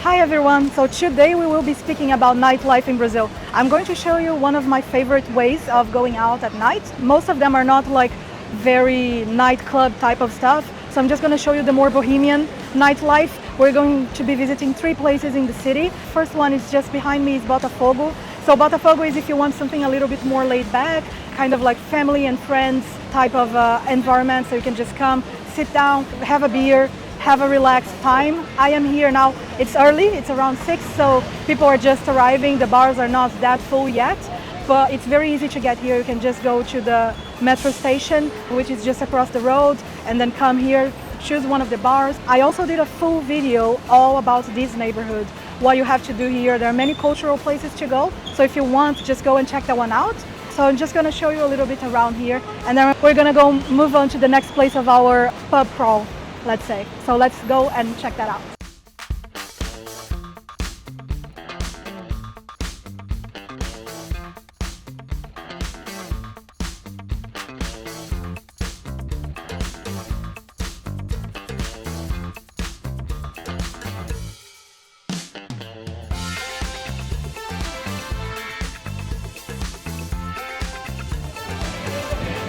Hi everyone, so today we will be speaking about nightlife in Brazil. I'm going to show you one of my favorite ways of going out at night. Most of them are not like very nightclub type of stuff, so I'm just going to show you the more bohemian nightlife. We're going to be visiting 3 places in the city. First one is just behind me is Botafogo. So Botafogo is if you want something a little bit more laid back, kind of like family and friends type of environment, so you can just come, sit down, have a beer, have a relaxed time. I am here now, it's early, it's around 6, so people are just arriving. The bars are not that full yet, but it's very easy to get here. You can just go to the metro station, which is just across the road, and then come here, choose one of the bars. I also did a full video all about this neighborhood, what you have to do here. There are many cultural places to go, so if you want, just go and check that one out. So I'm just going to show you a little bit around here, and then we're going to go move on to the next place of our pub crawl, let's say. So let's go and check that out.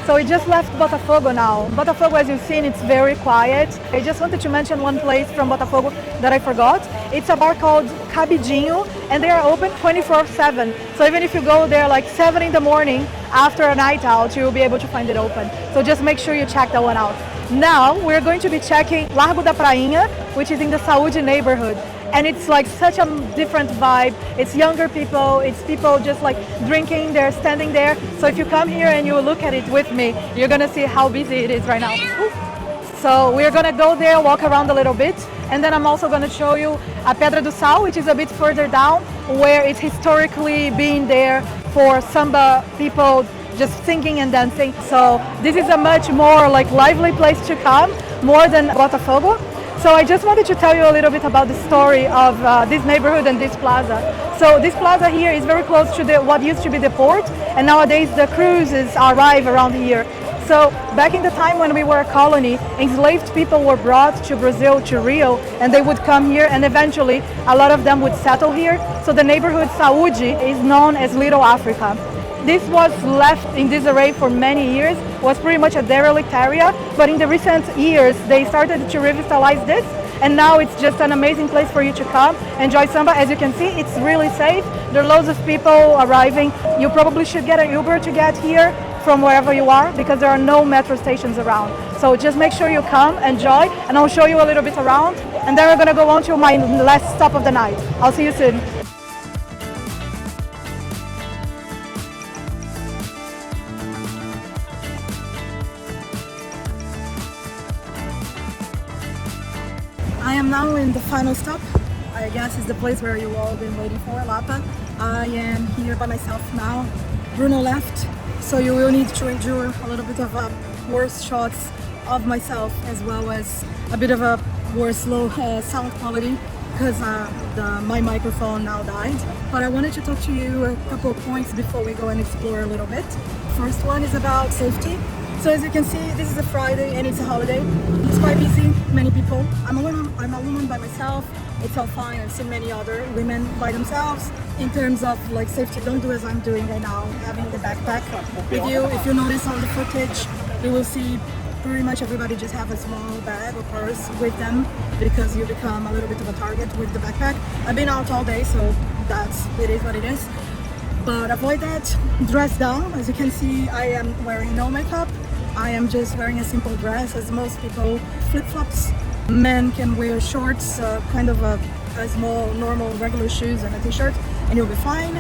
So we just left Botafogo now. Botafogo, as you've seen, it's very quiet. I just wanted to mention one place from Botafogo that I forgot. It's a bar called Barzinho, and they are open 24/7. So even if you go there like 7 in the morning after a night out, you'll be able to find it open. So just make sure you check that one out. Now we're going to be checking Largo da Prainha, which is in the Saúde neighborhood. And it's like such a different vibe. It's younger people, it's people just like drinking, they're standing there. So if you come here and you look at it with me, you're gonna see how busy it is right now. So we're gonna go there, walk around a little bit, and then I'm also gonna show you a Pedra do Sal, which is a bit further down, where it's historically been there for Samba people just singing and dancing. So this is a much more like lively place to come, more than Botafogo. So I just wanted to tell you a little bit about the story of this neighborhood and this plaza. So this plaza here is very close to what used to be the port, and nowadays the cruises arrive around here. So back in the time when we were a colony, enslaved people were brought to Brazil, to Rio, and they would come here, and eventually a lot of them would settle here. So the neighborhood Saúde is known as Little Africa. This was left in disarray for many years, was pretty much a derelict area, but in the recent years they started to revitalize this, and now it's just an amazing place for you to come, enjoy Samba. As you can see, it's really safe. There are loads of people arriving. You probably should get an Uber to get here from wherever you are, because there are no metro stations around. So just make sure you come, enjoy, and I'll show you a little bit around, and then we're gonna go on to my last stop of the night. I'll see you soon. I am now in the final stop. I guess it's the place where you all been waiting for, Lapa. I am here by myself now. Bruno left, so you will need to endure a little bit of worse shots of myself, as well as a bit of a worse low sound quality, because my microphone now died. But I wanted to talk to you a couple of points before we go and explore a little bit. First one is about safety. So as you can see, this is a Friday and it's a holiday. It's quite busy, many people. I'm a woman by myself. It's all fine. I've seen many other women by themselves. In terms of like safety, don't do as I'm doing right now, having the backpack with you. If you notice on the footage, you will see pretty much everybody just have a small bag or purse with them, because you become a little bit of a target with the backpack. I've been out all day, so it is what it is. But avoid that. Dress down. As you can see, I am wearing no makeup. I am just wearing a simple dress, as most people. Flip-flops. Men can wear shorts, kind of a small, normal, regular shoes and a t-shirt, and you'll be fine.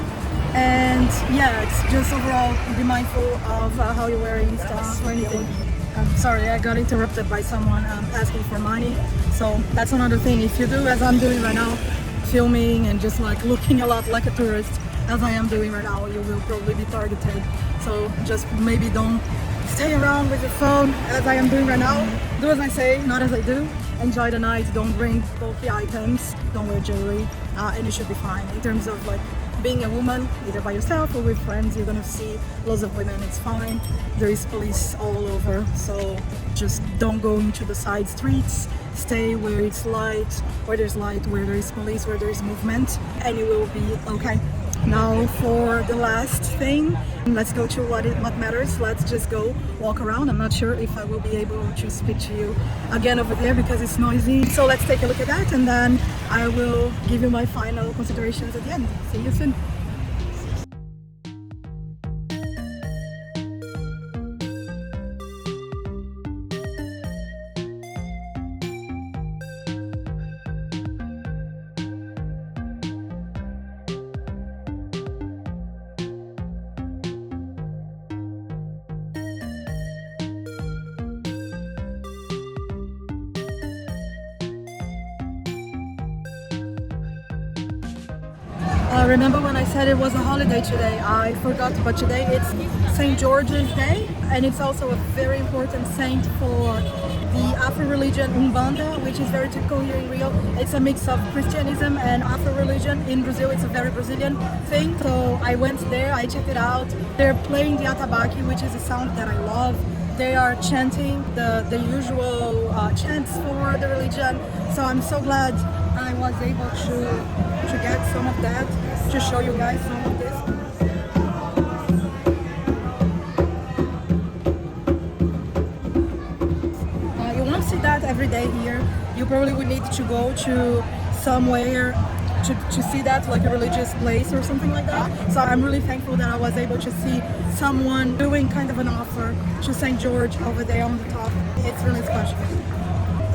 And yeah, it's just overall be mindful of how you're wearing stuff or anything. Sorry, I got interrupted by someone asking for money. So that's another thing. If you do as I'm doing right now, filming and just like looking a lot like a tourist, as I am doing right now, you will probably be targeted. So just maybe don't stay around with your phone as I am doing right now. Do as I say, not as I do. Enjoy the night, don't bring bulky items, don't wear jewelry, and you should be fine. In terms of like being a woman, either by yourself or with friends, you're gonna see lots of women, it's fine. There is police all over, so just don't go into the side streets stay where it's light, where there's light, where there is police, where there is movement, and you will be okay. Now for the last thing, let's go to what matters. Let's just go walk around. I'm not sure if I will be able to speak to you again over there because it's noisy. So let's take a look at that, and then I will give you my final considerations at the end. See you soon. Remember when I said it was a holiday today? I forgot, but today it's St. George's Day, and it's also a very important saint for the Afro-religion Umbanda, which is very typical here in Rio. It's a mix of Christianism and Afro-religion. In Brazil, it's a very Brazilian thing. So I went there, I checked it out. They're playing the atabaque, which is a sound that I love. They are chanting the usual chants for the religion. So I'm so glad I was able to get some of that, to show you guys some of this. You won't see that every day here. You probably would need to go to somewhere to see that, like a religious place or something like that. So I'm really thankful that I was able to see someone doing kind of an offer to St. George over there on the top. It's really special.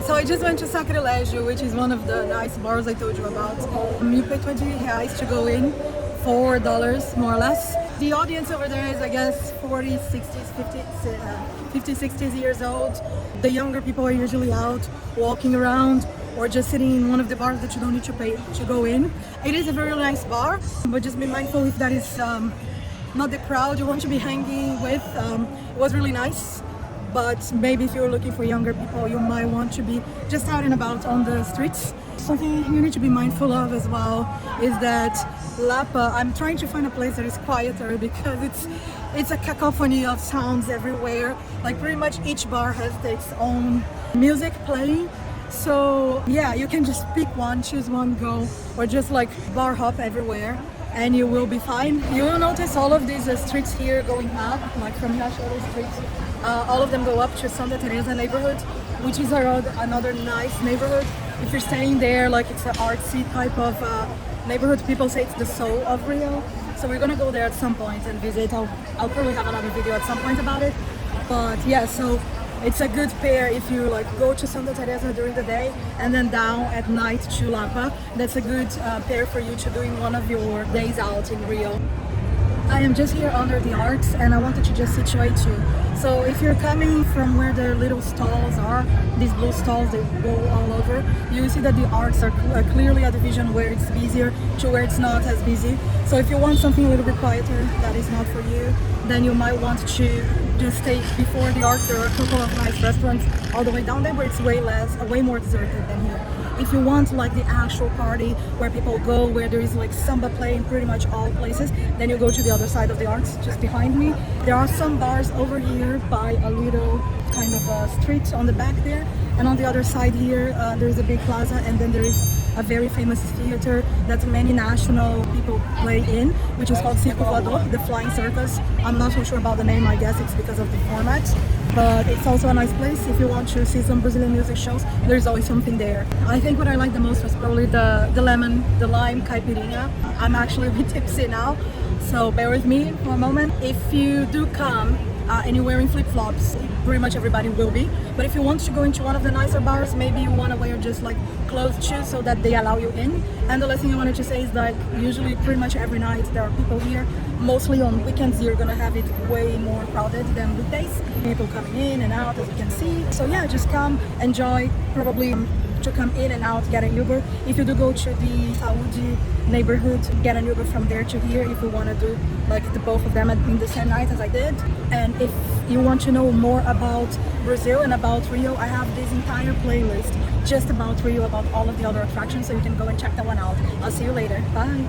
So I just went to Sacrilégio, which is one of the nice bars I told you about. You pay 20 reais to go in, $4 more or less. The audience over there is, I guess, 40s, 60s, 50s, 60s years old. The younger people are usually out walking around or just sitting in one of the bars that you don't need to pay to go in. It is a very nice bar, but just be mindful if that is not the crowd you want to be hanging with. It was really nice. But maybe if you're looking for younger people, you might want to be just out and about on the streets. Something you need to be mindful of as well is that Lapa, I'm trying to find a place that is quieter because it's a cacophony of sounds everywhere. Like pretty much each bar has its own music playing. So yeah, you can just pick one, choose one, go, or just like bar hop everywhere, and you will be fine. You will notice all of these streets here going up, like from Riachuelo Street. All of them go up to Santa Teresa neighborhood, which is another nice neighborhood. If you're staying there, like it's an artsy type of neighborhood. People say it's the soul of Rio. So we're gonna go there at some point and visit. I'll probably have another video at some point about it. But yeah, so it's a good pair if you like go to Santa Teresa during the day and then down at night to Lapa. That's a good pair for you to do in one of your days out in Rio. I am just here under the arcs and I wanted to just situate you. So if you're coming from where the little stalls are, these blue stalls that go all over, you see that the arcs are clearly a division where it's busier to where it's not as busy. So if you want something a little bit quieter that is not for you, then you might want to just stay before the arcs. There are a couple of nice restaurants all the way down there, but it's way more deserted than here. If you want like the actual party where people go, where there is like Samba playing pretty much all places, then you go to the other side of the arcs, just behind me. There are some bars over here by a little kind of a street on the back there, and on the other side here there is a big plaza, and then there is a very famous theater that many national people play in, which is called Circo Voador, the Flying Circus. I'm not so sure about the name, I guess it's because of the format. But it's also a nice place if you want to see some Brazilian music shows. There's always something there. I think what I like the most was probably the lime caipirinha. I'm actually a bit tipsy now, so bear with me for a moment. If you do come and you're wearing flip-flops, pretty much everybody will be. But if you want to go into one of the nicer bars, maybe you want to wear just like closed shoes so that they allow you in. And the last thing I wanted to say is like usually pretty much every night there are people here. Mostly on weekends you're gonna have it way more crowded than weekdays. People coming in and out, as you can see. So yeah, just come, enjoy. Probably to come in and out, get an Uber. If you do go to the Saúde neighborhood, get an Uber from there to here if you want to do like the both of them in the same night as I did. And if you want to know more about Brazil and about Rio, I have this entire playlist just about Rio, about all of the other attractions, so you can go and check that one out. I'll see you later. Bye.